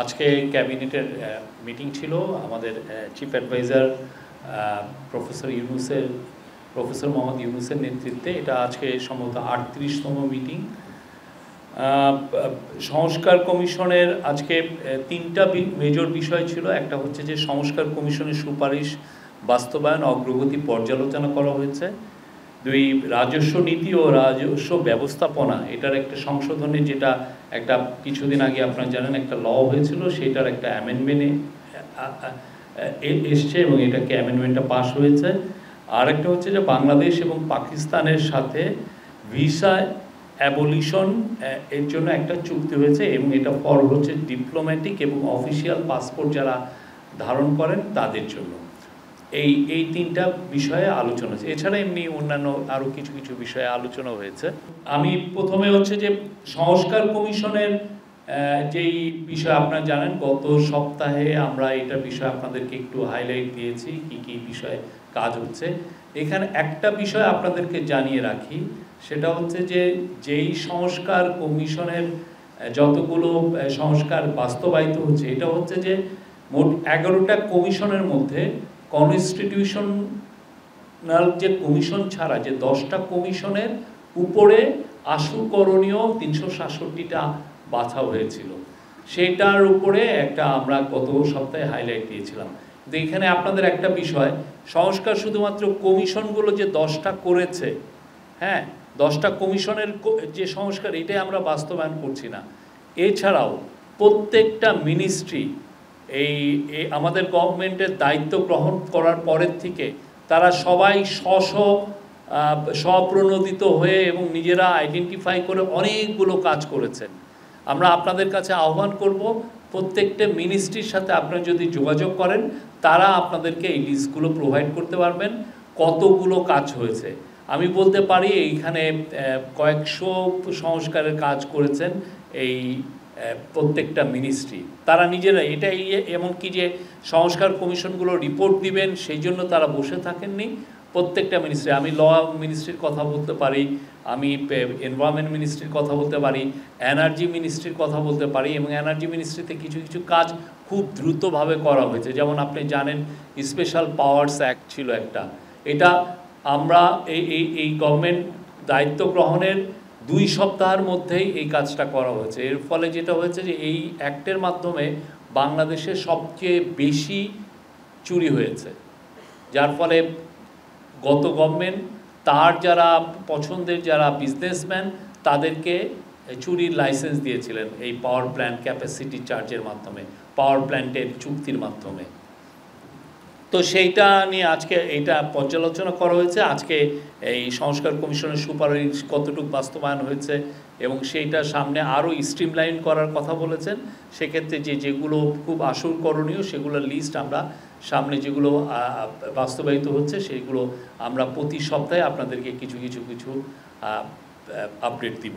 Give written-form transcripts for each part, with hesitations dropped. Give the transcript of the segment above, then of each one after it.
আজকে ক্যাবিনেটের মিটিং ছিল আমাদের চিফ অ্যাডভাইজার প্রফেসর মোহাম্মদ ইউনূসের নেতৃত্বে। এটা আজকে সম্ভবত 38তম মিটিং। সংস্কার কমিশনের আজকে তিনটা মেজর বিষয় ছিল। একটা হচ্ছে যে সংস্কার কমিশনের সুপারিশ বাস্তবায়ন অগ্রগতি পর্যালোচনা করা হয়েছে। দুই, রাজস্ব নীতি ও রাজস্ব ব্যবস্থাপনা এটার একটা সংশোধনে, যেটা একটা কিছুদিন আগে আপনারা জানেন একটা ল হয়েছিল, সেটার একটা অ্যামেন্ডমেন্টে এসছে এবং এটাকে অ্যামেন্ডমেন্টটা পাস হয়েছে। আর একটা হচ্ছে যে বাংলাদেশ এবং পাকিস্তানের সাথে ভিসা অ্যাবলিশন এর জন্য একটা চুক্তি হয়েছে এবং এটা ফর হচ্ছে ডিপ্লোম্যাটিক এবং অফিসিয়াল পাসপোর্ট যারা ধারণ করেন তাদের জন্য। এই তিনটা বিষয়ে আলোচনা হয়েছে। এছাড়া এমনি অন্যান্য আরও কিছু কিছু বিষয়ে আলোচনা হয়েছে। আমি প্রথমে হচ্ছে যে সংস্কার কমিশনের যেই বিষয় আপনারা জানেন, গত সপ্তাহে আমরা এটার বিষয়ে আপনাদেরকে একটু হাইলাইট দিয়েছি কি কি বিষয়ে কাজ হচ্ছে। এখানে একটা বিষয় আপনাদেরকে জানিয়ে রাখি, সেটা হচ্ছে যে যেই সংস্কার কমিশনের যতগুলো সংস্কার বাস্তবায়িত হচ্ছে, এটা হচ্ছে যে মোট 11টা কমিশনের মধ্যে কনস্টিটিউশনাল যে কমিশন ছাড়া যে 10টা কমিশনের উপরে আশু করণীয় 367টা বাছা হয়েছিল, সেটার উপরে একটা আমরা গত সপ্তাহে হাইলাইট দিয়েছিলাম। কিন্তু এখানে আপনাদের একটা বিষয়, সংস্কার শুধুমাত্র কমিশনগুলো যে 10টা করেছে, হ্যাঁ 10টা কমিশনের যে সংস্কার, এটাই আমরা বাস্তবায়ন করছি না। এছাড়াও প্রত্যেকটা মিনিস্ট্রি এই আমাদের গভর্নমেন্টের দায়িত্ব গ্রহণ করার পরের থেকে তারা সবাই স্বপ্রণোদিত হয়ে এবং নিজেরা আইডেন্টিফাই করে অনেকগুলো কাজ করেছেন। আমরা আপনাদের কাছে আহ্বান করব, প্রত্যেকটা মিনিস্ট্রির সাথে আপনারা যদি যোগাযোগ করেন, তারা আপনাদেরকে এই লিস্টগুলো প্রোভাইড করতে পারবেন কতগুলো কাজ হয়েছে। আমি বলতে পারি এইখানে কয়েকশো সংস্কারের কাজ করেছেন এই প্রত্যেকটা মিনিস্ট্রি, তারা নিজেরা। এটাই এমনকি যে সংস্কার কমিশনগুলো রিপোর্ট দিবেন সেই জন্য তারা বসে থাকেননি। প্রত্যেকটা মিনিস্ট্রি, আমি ল মিনিস্ট্রির কথা বলতে পারি, আমি এনভায়রনমেন্ট মিনিস্ট্রির কথা বলতে পারি, এনার্জি মিনিস্ট্রির কথা বলতে পারি, এবং এনার্জি মিনিস্ট্রিতে কিছু কিছু কাজ খুব দ্রুতভাবে করা হয়েছে। যেমন আপনি জানেন স্পেশাল পাওয়ার্স অ্যাক্ট ছিল একটা, এটা আমরা এই গভর্নমেন্ট দায়িত্ব গ্রহণের 2 সপ্তাহের মধ্যেই এই কাজটা করা হয়েছে। এর ফলে যেটা হয়েছে যে এই অ্যাক্টের মাধ্যমে বাংলাদেশে সবচেয়ে বেশি চুরি হয়েছে, যার ফলে গত গভর্নমেন্ট তার যারা পছন্দের যারা বিজনেসম্যান তাদেরকে চুরির লাইসেন্স দিয়েছিলেন এই পাওয়ার প্ল্যান্ট ক্যাপাসিটি চার্জের মাধ্যমে, পাওয়ার প্ল্যান্টের চুক্তির মাধ্যমে। তো সেইটা নিয়ে আজকে এইটা পর্যালোচনা করা হয়েছে। আজকে এই সংস্কার কমিশনের সুপারিশ কতটুকু বাস্তবায়ন হয়েছে এবং সেইটা সামনে আরও স্ট্রিমলাইন করার কথা বলেছেন। সেক্ষেত্রে যেগুলো খুব আসল করণীয় সেগুলোর লিস্ট আমরা সামনে, যেগুলো বাস্তবায়িত হচ্ছে সেগুলো আমরা প্রতি সপ্তাহে আপনাদেরকে কিছু কিছু আপডেট দিব।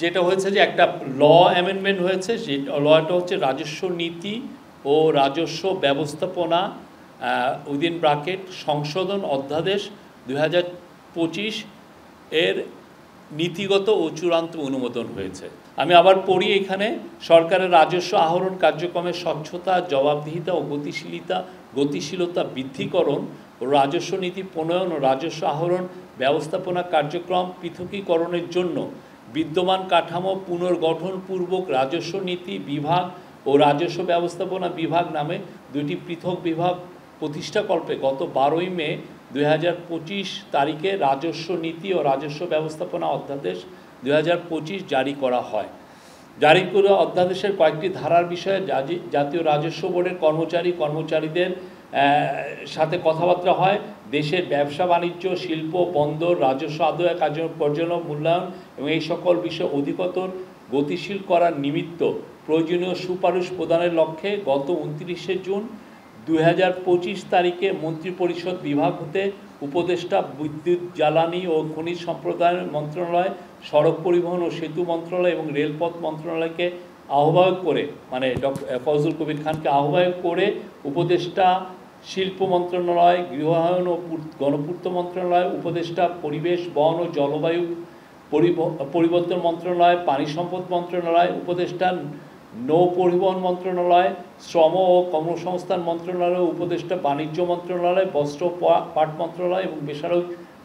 যেটা হয়েছে যে একটা ল অ্যামেন্ডমেন্ট হয়েছে, সেই লটা হচ্ছে রাজস্ব নীতি ও রাজস্ব ব্যবস্থাপনা উইদিন ব্র্যাকেট সংশোধন অধ্যাদেশ 2025 এর নীতিগত ও চূড়ান্ত অনুমোদন হয়েছে। আমি আবার পড়ি এখানে, সরকারের রাজস্ব আহরণ কার্যক্রমের স্বচ্ছতা, জবাবদিহিতা ও গতিশীলতা বৃদ্ধিকরণ ও রাজস্ব নীতি প্রণয়ন ও রাজস্ব আহরণ ব্যবস্থাপনা কার্যক্রম পৃথকীকরণের জন্য বিদ্যমান কাঠামো পুনর্গঠনপূর্বক রাজস্ব নীতি বিভাগ ও রাজস্ব ব্যবস্থাপনা বিভাগ নামে 2টি পৃথক বিভাগ প্রতিষ্ঠাকল্পে গত 12ই মে 2025 তারিখে রাজস্ব নীতি ও রাজস্ব ব্যবস্থাপনা অধ্যাদেশ 2025 জারি করা হয়। জারি করা অধ্যাদেশের কয়েকটি ধারার বিষয়ে জাতীয় রাজস্ব বোর্ডের কর্মচারীদের সাথে কথাবার্তা হয়। দেশের ব্যবসা বাণিজ্য, শিল্প, বন্দর, রাজস্ব আদায় কার্য পর্যালোচনা, মূল্যায়ন এবং এই সকল বিষয় অধিকতর গতিশীল করার নিমিত্ত প্রয়োজনীয় সুপারিশ প্রদানের লক্ষ্যে গত 29শে জুন 2025 তারিখে মন্ত্রিপরিষদ বিভাগ হতে উপদেষ্টা বিদ্যুৎ, জ্বালানি ও খনিজ সম্প্রদায় মন্ত্রণালয়, সড়ক পরিবহন ও সেতু মন্ত্রণালয় এবং রেলপথ মন্ত্রণালয়কে আহ্বায়ক করে, মানে ফজলুল কবির খানকে আহ্বায়ক করে উপদেষ্টা শিল্প মন্ত্রণালয়, গৃহায়ন ও গণপূর্ত মন্ত্রণালয়, উপদেষ্টা পরিবেশ, বন ও জলবায়ু পরিবর্তন মন্ত্রণালয়, পানি সম্পদ মন্ত্রণালয়, উপদেষ্টা নৌ পরিবহন মন্ত্রণালয়, শ্রম ও কর্মসংস্থান মন্ত্রণালয়, উপদেষ্টা বাণিজ্য মন্ত্রণালয়, বস্ত্র পাট মন্ত্রণালয় এবং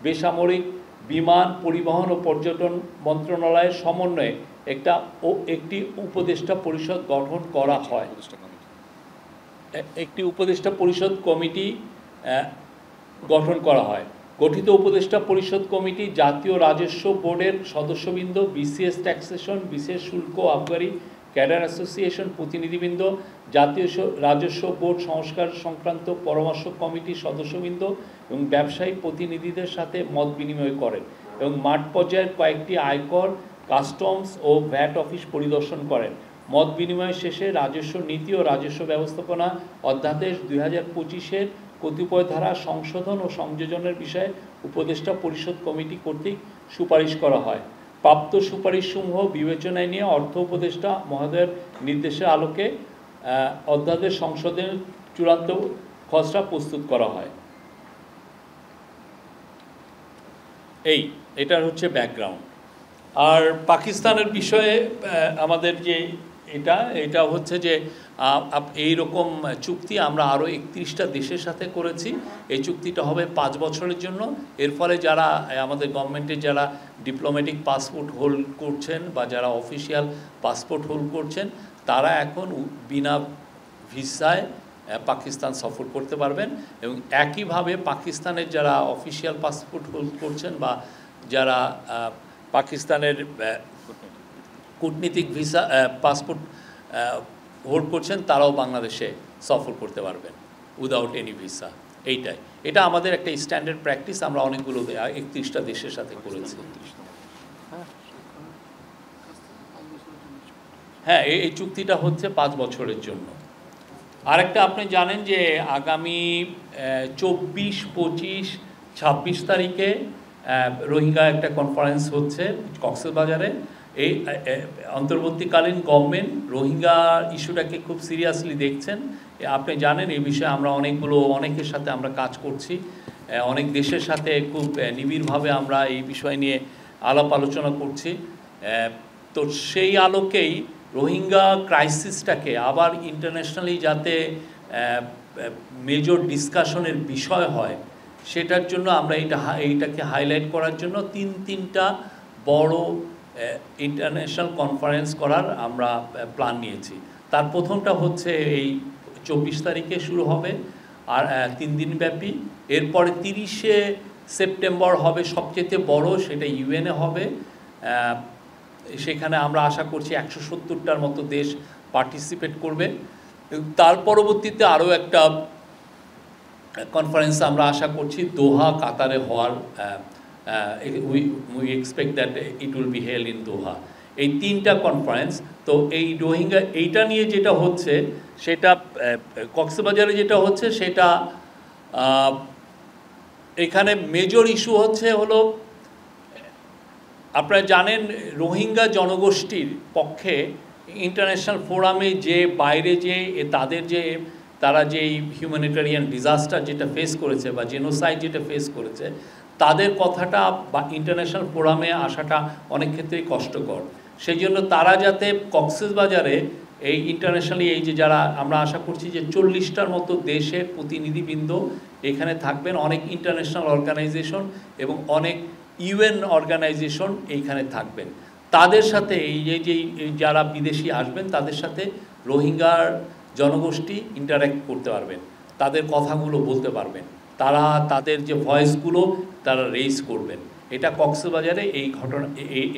বেসামরিক বিমান পরিবহন ও পর্যটন মন্ত্রণালয়ের সমন্বয়ে একটি উপদেষ্টা পরিষদ গঠন করা হয়। একটি উপদেষ্টা পরিষদ কমিটি গঠন করা হয়। গঠিত উপদেষ্টা পরিষদ কমিটি জাতীয় রাজস্ব বোর্ডের সদস্যবৃন্দ, বিসিএস ট্যাক্সেশন, বিশেষ শুল্ক আবগারি ক্যাডার অ্যাসোসিয়েশন প্রতিনিধিবৃন্দ, জাতীয় রাজস্ব বোর্ড সংস্কার সংক্রান্ত পরামর্শ কমিটির সদস্যবৃন্দ এবং ব্যবসায়ী প্রতিনিধিদের সাথে মত বিনিময় করেন এবং মাঠ পর্যায়ের কয়েকটি আয়কর, কাস্টমস ও ভ্যাট অফিস পরিদর্শন করেন। মত বিনিময় শেষে রাজস্ব নীতি ও রাজস্ব ব্যবস্থাপনা অধ্যাদেশ 2025-এর কতিপয় ধারা সংশোধন ও সংযোজনের বিষয়ে উপদেষ্টা পরিষদ কমিটি কর্তৃক সুপারিশ করা হয়। প্রাপ্ত সুপারিশসমূহ বিবেচনায় নিয়ে অর্থ উপদেষ্টা মহোদয়ের নির্দেশের আলোকে অধ্যাদেশ সংশোধনের চূড়ান্ত খসড়া প্রস্তুত করা হয়। এটার হচ্ছে ব্যাকগ্রাউন্ড। আর পাকিস্তানের বিষয়ে আমাদের যে এটা হচ্ছে যে এই রকম চুক্তি আমরা আরও 31টা দেশের সাথে করেছি। এই চুক্তিটা হবে 5 বছরের জন্য। এর ফলে যারা আমাদের গভর্নমেন্টের যারা ডিপ্লোম্যাটিক পাসপোর্ট হোল্ড করছেন বা যারা অফিসিয়াল পাসপোর্ট হোল্ড করছেন তারা এখন বিনা ভিসায় পাকিস্তান সফর করতে পারবেন এবং একইভাবে পাকিস্তানের যারা অফিসিয়াল পাসপোর্ট হোল্ড করছেন বা যারা পাকিস্তানের কূটনীতিক ভিসা পাসপোর্ট হোল্ড করছেন তারাও বাংলাদেশে সফর করতে পারবেন উইদাউট এনি ভিসা। এটা আমাদের একটা স্ট্যান্ডার্ড প্র্যাকটিস, আমরা অনেকগুলো 31টা দেশের সাথে করেছি। হ্যাঁ, এই চুক্তিটা হচ্ছে 5 বছরের জন্য। আরেকটা আপনি জানেন যে আগামী 24, 25, 26 তারিখে রোহিঙ্গা একটা কনফারেন্স হচ্ছে কক্সবাজারে। এই অন্তর্বর্তীকালীন গভর্নমেন্ট রোহিঙ্গা ইস্যুটাকে খুব সিরিয়াসলি দেখছেন। আপনি জানেন এই বিষয়ে আমরা অনেকের সাথে আমরা কাজ করছি, অনেক দেশের সাথে খুব নিবিড়ভাবে আমরা এই বিষয় নিয়ে আলাপ আলোচনা করছি। তো সেই আলোকেই রোহিঙ্গা ক্রাইসিসটাকে আবার ইন্টারন্যাশনালি যাতে মেজর ডিসকাশনের বিষয় হয় সেটার জন্য আমরা এইটাকে হাইলাইট করার জন্য তিনটা বড় ইন্টারন্যাশনাল কনফারেন্স করার আমরা প্ল্যান নিয়েছি। তার প্রথমটা হচ্ছে এই 24 তারিখে শুরু হবে আর 3 দিন ব্যাপী। এরপরে 30শে সেপ্টেম্বর হবে সবচেয়ে বড়, সেটা ইউএনএ হবে। সেখানে আমরা আশা করছি 170টার মতো দেশ পার্টিসিপেট করবে। তার পরবর্তীতে আরও একটা কনফারেন্স আমরা আশা করছি দোহা, কাতারে হওয়ার we expect that it will be held in Doha. এই 3টা কনফারেন্স। তো এই রোহিঙ্গা এইটা নিয়ে যেটা হচ্ছে সেটা কক্সবাজারে যেটা হচ্ছে সেটা এখানে মেজর ইস্যু হলো আপনারা জানেন রোহিঙ্গা জনগোষ্ঠীর পক্ষে ইন্টারন্যাশনাল ফোরামে যে বাইরে যে তারা যে হিউম্যানিটেরিয়ান ডিজাস্টার যেটা ফেস করেছে বা জেনোসাইড যেটা ফেস করেছে তাদের কথাটা বা ইন্টারন্যাশনাল ফোরামে আসাটা অনেক ক্ষেত্রেই কষ্টকর। সেই জন্য তারা যাতে কক্সবাজারে এই ইন্টারন্যাশনালি এই যে যারা আমরা আশা করছি যে 40টার মতো দেশের প্রতিনিধিবৃন্দ এখানে থাকবেন, অনেক ইন্টারন্যাশনাল অর্গানাইজেশন এবং অনেক ইউএন অর্গানাইজেশন এইখানে থাকবেন। তাদের সাথে এই যে যারা বিদেশি আসবেন তাদের সাথে রোহিঙ্গার জনগোষ্ঠী ইন্টারঅ্যাক্ট করতে পারবেন, তাদের কথাগুলো বলতে পারবেন, তারা তাদের যে ভয়েসগুলো তারা রেইজ করবেন। এটা কক্সবাজারে এই ঘটনা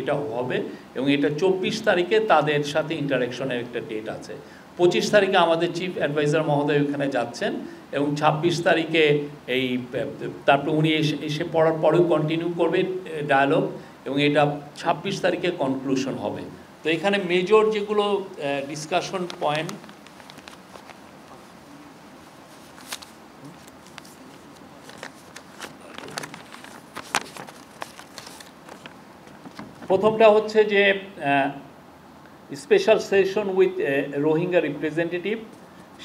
এটা হবে এবং এটা 24 তারিখে তাদের সাথে ইন্টারাকশনের একটা ডেট আছে। 25 তারিখে আমাদের চিফ অ্যাডভাইজার মহোদয় ওখানে যাচ্ছেন এবং 26 তারিখে তারপর উনি এসে পড়ার পরেও কন্টিনিউ করবেন ডায়ালগ এবং এটা 26 তারিখে কনক্লুশন হবে। তো এখানে মেজর যেগুলো ডিসকাশন পয়েন্ট, প্রথমটা হচ্ছে যে special session with Rohingya representative.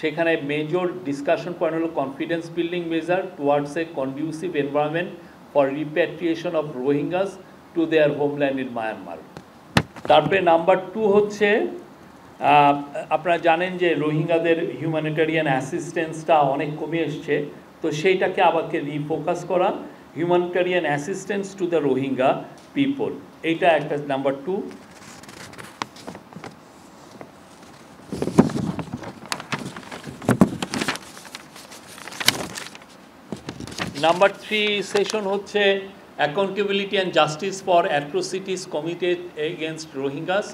সেখানে মেজর ডিসকাশন পয়েন্ট হলো confidence building measure towards A conducive environment for repatriation of Rohingyas to their homeland in Myanmar. তারপরে নাম্বার 2 হচ্ছে আপনারা জানেন যে রোহিঙ্গাদের হিউম্যানিটেরিয়ান অ্যাসিস্ট্যান্সটা অনেক কমে এসছে, তো সেইটাকে আবারকে রিফোকাস করা, humanitarian assistance to the Rohingya people, এইটা একটা নাম্বার 2। নাম্বার 3 সেশন হচ্ছে accountability and justice for atrocities committed against Rohingyas,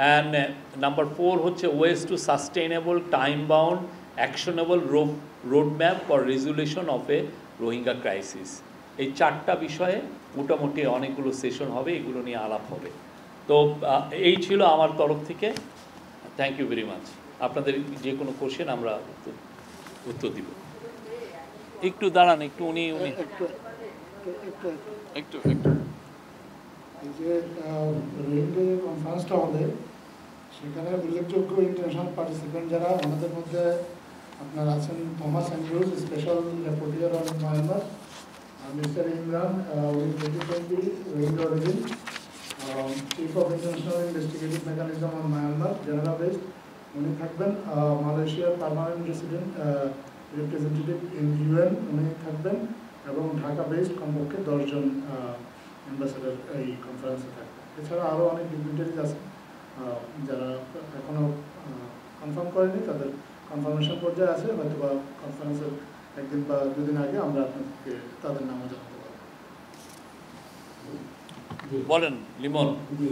and number 4 হচ্ছে ways to sustainable time bound actionable road map for resolution of A Rohingya crisis. এই 4টা বিষয়ে মোটামুটি অনেকগুলো session হবে, এগুলো নিয়ে আলাপ হবে। তো এই ছিল আমার তরফ থেকে। Thank you very much. আপনাদের যে কোনো কোশ্চেন আমরা উত্তর দিব। একটু দাঁড়ান, একটু উনি একটু এই যে রোহিঙ্গা কনফারেন্সটা আমাদের, সেখানে উল্লেখযোগ্য ইন্টারন্যাশনাল পার্টিসিপেন্ট যারা আমাদের মধ্যে আপনার আছেন, Thomas Andrews, special reporter on Myanmar, mister Imran with 2020 Rohingya origin, chief of international investigative mechanism on Myanmar Geneva based, উনি থাকবেন। মালয়েশিয়ার permanent resident representative in UN উনি থাকবেন, এবং ঢাকা বেসড কমপক্ষে 10 জন অ্যাম্বাসেডার এই কনফারেন্সে থাকবেন। এছাড়া আরও অনেক ডিগনিটারিজ আছেন যারা এখনও কনফার্ম করেনি, তাদের কনফার্মেশন পর্যায়ে আছে, হয়তো বা কনফারেন্সের একদিন বা দুদিন আগে আমরা আপনাদেরকে তাদের নামও জানাতে পারবো। বলেন লিমন। জি,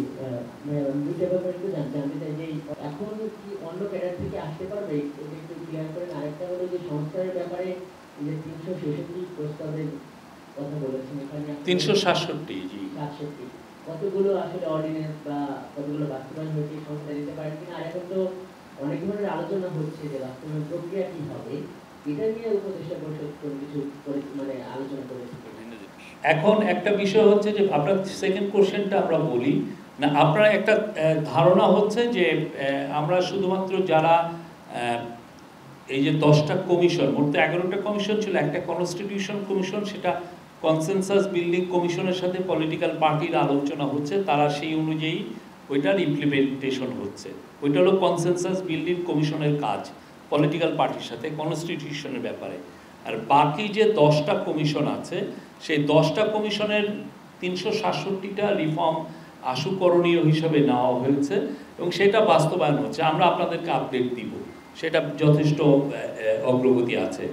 দুইটা ব্যাপার একটু জানতে চাই যে এখন কি অন্য ক্যাডার থেকে আসতে পারবে, এটা একটু ক্লিয়ার করেন। আরেকটা হলো যে সংস্কারের ব্যাপারে যে 366 প্রস্তাবের কথা বলেছেন, এখানে 367 জি 67 কতগুলো আসলে অর্ডিন্যান্স বা কতগুলো বাস্তবায়ন হয়েছে সংস্কার দিতে পারেন কিনা। আর এখন তো অনেক ধরনের আলোচনা হচ্ছে যে বাস্তবায়ন প্রক্রিয়া কি হবে, এটা নিয়ে উপদেষ্টা পরিষদ কোনো কিছু মানে আলোচনা করেছে। এখন একটা বিষয় হচ্ছে যে আপনার সেকেন্ড কোশ্চেনটা আমরা বলি না, আপনার একটা ধারণা হচ্ছে যে আমরা শুধুমাত্র যারা এই যে 10টা কমিশন, মোট 11টা কমিশন ছিল, একটা কনস্টিটিউশন কমিশন, সেটা কনসেনসাস বিল্ডিং কমিশনের সাথে পলিটিক্যাল পার্টির আলোচনা হচ্ছে, তারা সেই অনুযায়ী ওইটার ইমপ্লিমেন্টেশন হচ্ছে। ওইটা হলো কনসেনসাস বিল্ডিং কমিশনের কাজ, পলিটিক্যাল পার্টির সাথে কনস্টিটিউশনের ব্যাপারে। আর বাকি যে 10টা কমিশন আছে, সেই 10টা কমিশনের 367টা রিফর্ম আশুকরণীয় হিসাবে নেওয়া হয়েছে এবং সেটা বাস্তবায়ন হচ্ছে। আমরা আপনাদেরকে আপডেট দিব, সেটা যথেষ্ট অগ্রগতি আছে।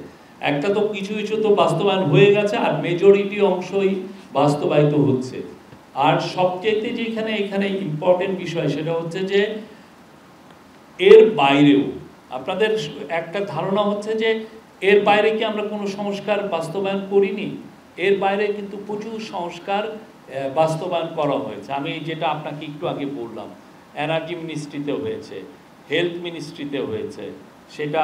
একটা তো কিছু কিছু তো বাস্তবায়ন হয়ে গেছে, আর মেজরিটি অংশই বাস্তবায়িত হচ্ছে। আর সবচেয়ে যেখানে এখানে ইম্পর্টেন্ট বিষয় সেটা হচ্ছে যে এর বাইরেও আপনাদের একটা ধারণা হচ্ছে যে এর বাইরে কি আমরা কোনো সংস্কার বাস্তবায়ন করিনি। এর বাইরে কিন্তু প্রচুর সংস্কার বাস্তবায়ন করা হয়েছে। আমি যেটা আপনাকে একটু আগে বললাম, এনার্জি মিনিস্ট্রিতে হয়েছে, হেলথ মিনিস্ট্রিতে হয়েছে, সেটা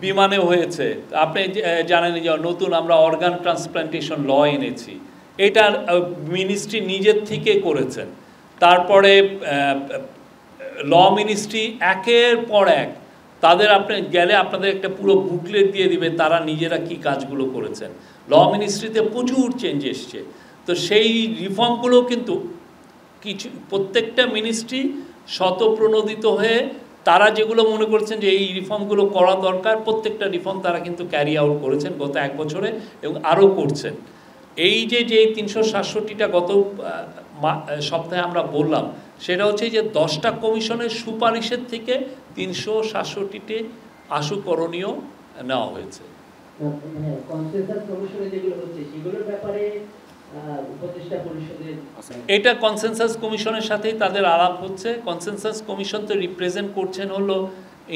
বিমানে হয়েছে। আপনি জানেন যে নতুন আমরা অর্গান ট্রান্সপ্লান্টেশন ল এনেছি, এটার মিনিস্ট্রি নিজের থেকে করেছেন। তারপরে ল মিনিস্ট্রি একের পর এক তাদের আপনি গেলে আপনাদের একটা পুরো বুকলেট দিয়ে দিবে তারা নিজেরা কি কাজগুলো করেছেন। ল মিনিস্ট্রিতে প্রচুর চেঞ্জ এসছে। তো সেই রিফর্মগুলো কিন্তু কিছু প্রত্যেকটা মিনিস্ট্রি স্বতঃপ্রণোদিত হয়ে তারা যেগুলো মনে করছেন যে এই রিফর্মগুলো করা দরকার, প্রত্যেকটা রিফর্ম তারা কিন্তু ক্যারি আউট করেছেন গত 1 বছরে এবং আরও করছেন। এই যে 367টা গত সপ্তাহে আমরা বললাম, সেটা হচ্ছে যে 10টা কমিশনের সুপারিশের থেকে 367টি আশুকরণীয় নেওয়া হয়েছে। এটা কনসেনসাস কমিশনের সাথেই তাদের আলাপ হচ্ছে। কনসেনসাস কমিশন তো রিপ্রেজেন্ট করছেন হলো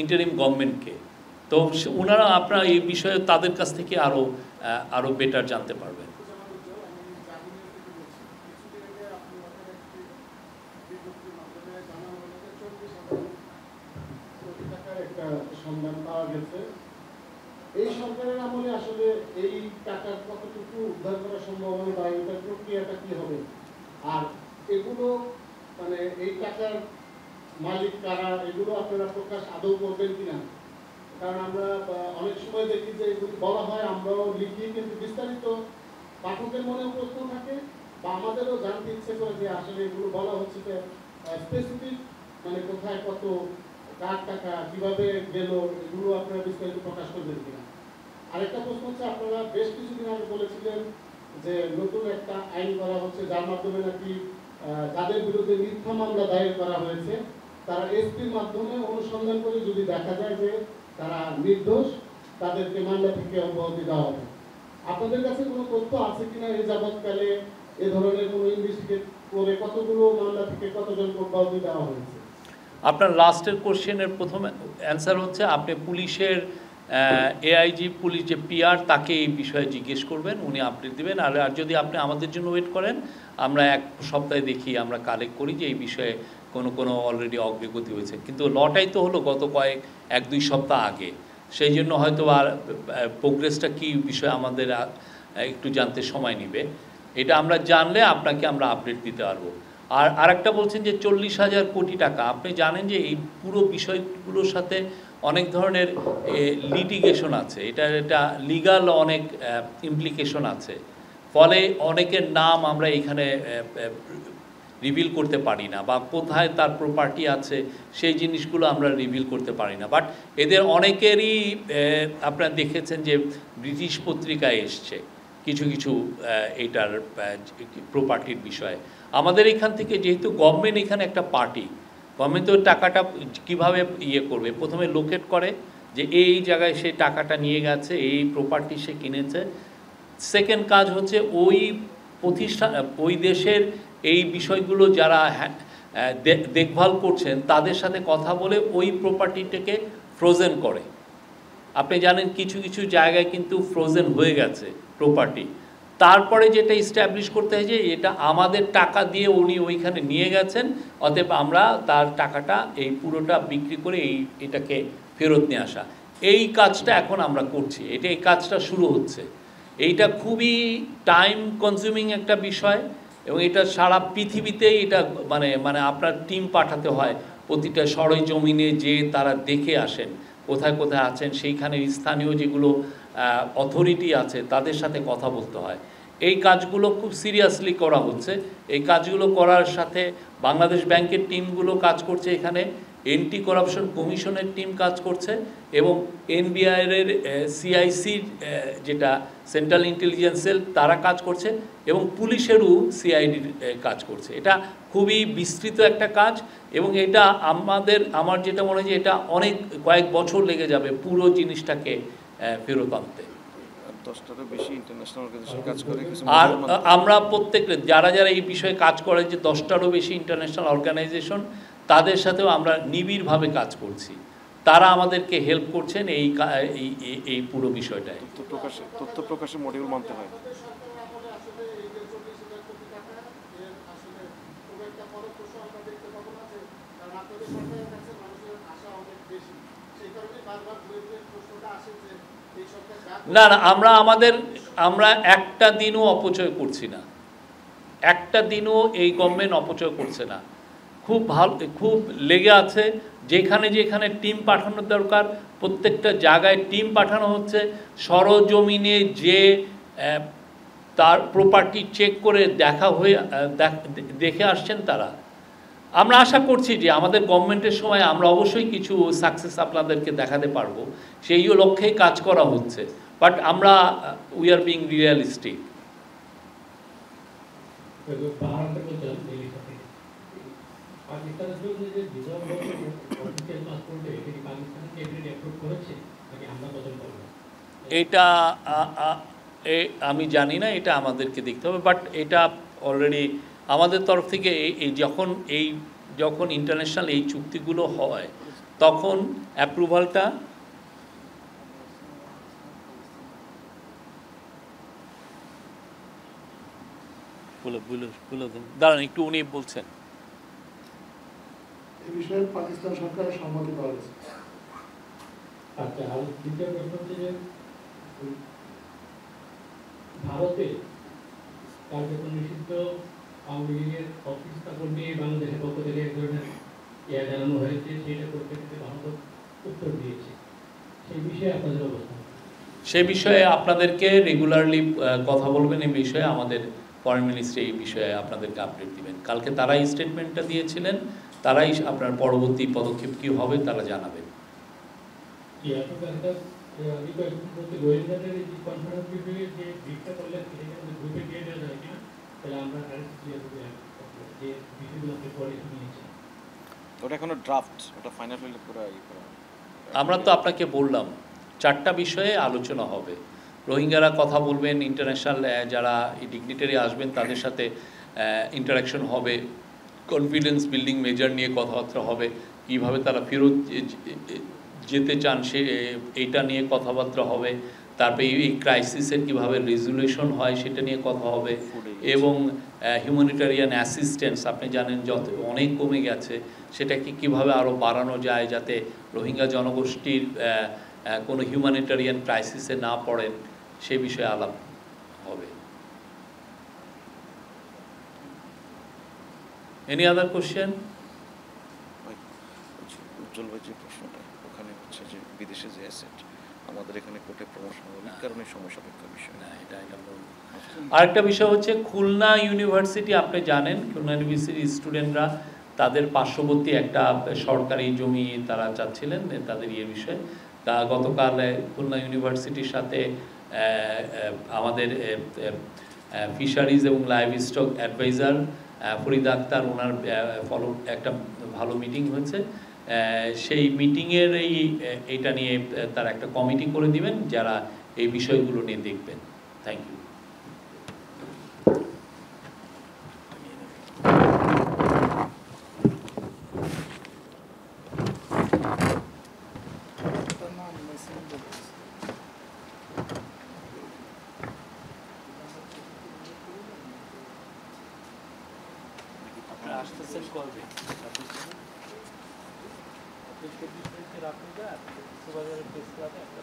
ইন্টারিম গভর্নমেন্টকে, তো ওনারা আপনারা এই বিষয়ে তাদের কাছ থেকে আরও বেটার জানতে পারবেন। সন্ধান পাওয়া গেছে। এই সরকারের আমলে আসলে এই টাকার কতটুকু উদ্ধার করা সম্ভব হবে বা এটার প্রক্রিয়াটা কি হবে, আর এগুলো মানে এই টাকার মালিক কারা, এগুলো আপনারা প্রকাশ আদৌ করবেন কিনা। কারণ আমরা অনেক সময় দেখি যে এগুলি বলা হয়, আমরাও লিখি, কিন্তু বিস্তারিত পাঠকের মনেও প্রশ্ন থাকে বা আমাদেরও জানতে ইচ্ছে করে যে আসলে এগুলো বলা হচ্ছে যে স্পেসিফিক মানে কোথায় কত কার টাকা কিভাবে গেল এগুলো আপনারা বিস্তারিত প্রকাশ করবেন কিনা। আরেকটা প্রশ্ন হচ্ছে, আপনারা বেশ কিছুদিন আগে বলেছিলেন যে নতুন একটা আইন করা হচ্ছে যার মাধ্যমে নাকি যাদের বিরুদ্ধে মিথ্যা মামলা দায়ের করা হয়েছে তারা এসপির মাধ্যমে অনুসন্ধান করে যদি দেখা যায় যে তারা নির্দোষ, তাদেরকে মামলা থেকে অব্যাহতি দেওয়া হবে। আপনাদের কাছে কোনো তথ্য আছে কিনা এই যাবৎকালে এ ধরনের কোনো ইনভেস্টিগেট করে কতগুলো মামলা থেকে কতজনকে অব্যাহতি দেওয়া হয়েছে? আপনার লাস্টের কোশ্চেনের প্রথম অ্যান্সার হচ্ছে আপনি পুলিশের এআইজি পুলিশ যে পিআর তাকে এই বিষয়ে জিজ্ঞেস করবেন, উনি আপডেট দেবেন। আর যদি আপনি আমাদের জন্য ওয়েট করেন, আমরা এক সপ্তাহে দেখি, আমরা কালেক্ট করি যে এই বিষয়ে কোনো অলরেডি অগ্রগতি হয়েছে, কিন্তু লটাই তো হলো গত এক দুই সপ্তাহ আগে, সেই জন্য হয়তো আর প্রোগ্রেসটা কী বিষয়ে আমাদের একটু জানতে সময় নেবে। এটা আমরা জানলে আপনাকে আমরা আপডেট দিতে পারবো। আর আরেকটা বলছেন যে 40,000 কোটি টাকা, আপনি জানেন যে এই পুরো বিষয়গুলোর সাথে অনেক ধরনের লিটিগেশন আছে, এটা লিগাল অনেক ইমপ্লিকেশন আছে, ফলে অনেকের নাম আমরা এখানে রিভিল করতে পারি না, বা কোথায় তার প্রপার্টি আছে সেই জিনিসগুলো আমরা রিভিল করতে পারি না। বাট এদের অনেকেরই আপনারা দেখেছেন যে ব্রিটিশ পত্রিকায় এসছে কিছু কিছু এইটার প্রপার্টির বিষয়ে। আমাদের এখান থেকে যেহেতু গভর্নমেন্ট এখানে একটা পার্টি, গভর্নমেন্ট তো টাকাটা কীভাবে করবে, প্রথমে লোকেট করে যে এই জায়গায় সে টাকাটা নিয়ে গেছে, এই প্রপার্টি সে কিনেছে। সেকেন্ড কাজ হচ্ছে ওই প্রতিষ্ঠান, ওই দেশের এই বিষয়গুলো যারা দেখভাল করছেন তাদের সাথে কথা বলে ওই প্রপার্টিটাকে ফ্রোজেন করে। আপনি জানেন কিছু কিছু জায়গায় কিন্তু ফ্রোজেন হয়ে গেছে প্রপার্টি, তারপরে যেটা ইস্টাবলিশ করতে হয় যে এটা আমাদের টাকা দিয়ে উনি ওইখানে নিয়ে গেছেন, অতএব আমরা তার টাকাটা এই পুরোটা বিক্রি করে এটাকে ফেরত নিয়ে আসা, এই কাজটা এখন আমরা করছি। এই কাজটা শুরু হচ্ছে। এইটা খুবই টাইম কনজিউমিং একটা বিষয়, এবং এটা সারা পৃথিবীতেই এটা মানে আপনার টিম পাঠাতে হয় প্রতিটা সরেজমিনে, যে তারা দেখে আসেন কোথায় কোথায় আছেন, সেইখানে স্থানীয় যেগুলো অথরিটি আছে তাদের সাথে কথা বলতে হয়। এই কাজগুলো খুব সিরিয়াসলি করা হচ্ছে। এই কাজগুলো করার সাথে বাংলাদেশ ব্যাংকের টিমগুলো কাজ করছে, এখানে এন্টি করাপশন কমিশনের টিম কাজ করছে, এবং এনবিআইয়ের সিআইসির যেটা সেন্ট্রাল ইন্টেলিজেন্স সেল তারা কাজ করছে, এবং পুলিশেরও সিআইডির কাজ করছে। এটা খুবই বিস্তৃত একটা কাজ, এবং এটা আমার যেটা মনে হয় যে এটা কয়েক বছর লেগে যাবে পুরো জিনিসটাকে ফেরত আনতে। আর আমরা প্রত্যেকটা যারা এই বিষয়ে কাজ করে, যে 10টারও বেশি ইন্টারন্যাশনাল অর্গানাইজেশন, তাদের সাথেও আমরা নিবিড়ভাবে কাজ করছি, তারা আমাদেরকে হেল্প করছেন এই পুরো বিষয়টায়। তথ্য প্রকাশে মডিউল মানতে হয়। না, আমরা একটা দিনও অপচয় করছি না, একটা দিনও এই গভর্নমেন্ট অপচয় করছে না। খুব ভালো, খুব লেগে আছে, যেখানে যেখানে টিম পাঠানোর দরকার প্রত্যেকটা জায়গায় টিম পাঠানো হচ্ছে। সরজমিনে যে তার প্রপার্টি চেক করে দেখে আসছেন তারা। আমরা আশা করছি যে আমাদের গভর্নমেন্টের সময় আমরা অবশ্যই কিছু সাকসেস আপনাদেরকে দেখাতে পারবো, সেই লক্ষ্যেই কাজ করা হচ্ছে। But we are being realistic. এটা আমি জানি না, এটা আমাদেরকে দেখতে হবে। বাট এটা অলরেডি আমাদের তরফ থেকে যখন ইন্টারন্যাশনাল এই চুক্তিগুলো হয় তখন অ্যাপ্রুভালটা দাঁড়ান একটু, উনি বলছেন এই বিষয়ে পাকিস্তান সরকারের সম্মতি পাওয়া গেছে। আচ্ছা, আর দ্বিতীয় প্রশ্ন হচ্ছে যে ভারতে কার্যক্রম নিষিদ্ধ আওয়ামী লীগের অফিস স্থাপন নিয়ে বাংলাদেশের পক্ষ থেকে এক ধরনের জানানো হয়েছে, সেটা করতে ভারত উত্তর দিয়েছে, সেই বিষয়ে আপনাদের অবস্থান? সে বিষয়ে আপনাদেরকে রেগুলারলি কথা বলবেন, এই বিষয়ে আমাদের ফরেন মিনিস্ট্রি এই বিষয়ে আপনাদেরকে আপডেট দিবেন। কালকে তারাই স্টেটমেন্টটা দিয়েছিলেন, তারাই আপনার পরবর্তী পদক্ষেপ কী হবে তারা জানাবেন। আমি কয়েকদিন বলতে রোহিঙ্গাদের এই কনফারেন্স বিষয়ে যে ব্রিফটা করলেন সেটাকে আমাদের গ্রুপে দিয়ে দেওয়া যায় কিনা, তাহলে আমরা আরেকটু ক্লিয়ার হবে যে বিষয়গুলো আপনি পরে নিয়েছেন। ওটা এখনো ড্রাফট, ওটা ফাইনাল হলে পুরো আমরা তো আপনাকে বললাম 4টা বিষয়ে আলোচনা হবে। রোহিঙ্গারা কথা বলবেন, ইন্টারন্যাশনাল যারা ডিগনিটারি আসবেন তাদের সাথে ইন্টারাকশন হবে, কনফিডেন্স বিল্ডিং মেজার নিয়ে কথাবার্তা হবে, কীভাবে তারা ফেরত যেতে চান সে এইটা নিয়ে কথাবার্তা হবে, তারপরে এই ক্রাইসিসের কীভাবে রেজুলেশন হয় সেটা নিয়ে কথা হবে, এবং হিউম্যানিটারিয়ান অ্যাসিস্ট্যান্স আপনি জানেন যত অনেক কমে গেছে, সেটাকে কীভাবে আরও বাড়ানো যায় যাতে রোহিঙ্গা জনগোষ্ঠীর কোনো হিউম্যানিটারিয়ান ক্রাইসিসে না পড়েন, সে বিষয়ে আলাপ হবে। Any other question? উজ্জ্বল ভাই যে প্রশ্নটা ওখানে হচ্ছে যে বিদেশে যে অ্যাসেট আমাদের এখানে কোর্টে প্রমোশন হবে এই কারণে সময় সাপেক্ষ বিষয় না, এটা আরেকটা বিষয় হচ্ছে খুলনা ইউনিভার্সিটি, আপনি জানেন খুলনা ইউনিভার্সিটির স্টুডেন্টরা তাদের পার্শ্ববর্তী একটা সরকারি জমি তারা চাচ্ছিলেন তাদের বিষয়ে। তা গতকাল খুলনা ইউনিভার্সিটির সাথে আমাদের ফিশারিজ এবং livestock adviser Farid Akhtar ওনার ফলো একটা ভালো মিটিং হয়েছে। সেই মিটিংয়ের এইটা নিয়ে তারা একটা কমিটি করে দিবেন যারা এই বিষয়গুলো নিয়ে দেখবেন। Thank you. আসতেছেন করবে সুবাজারের প্রেস ক্লাবে একটা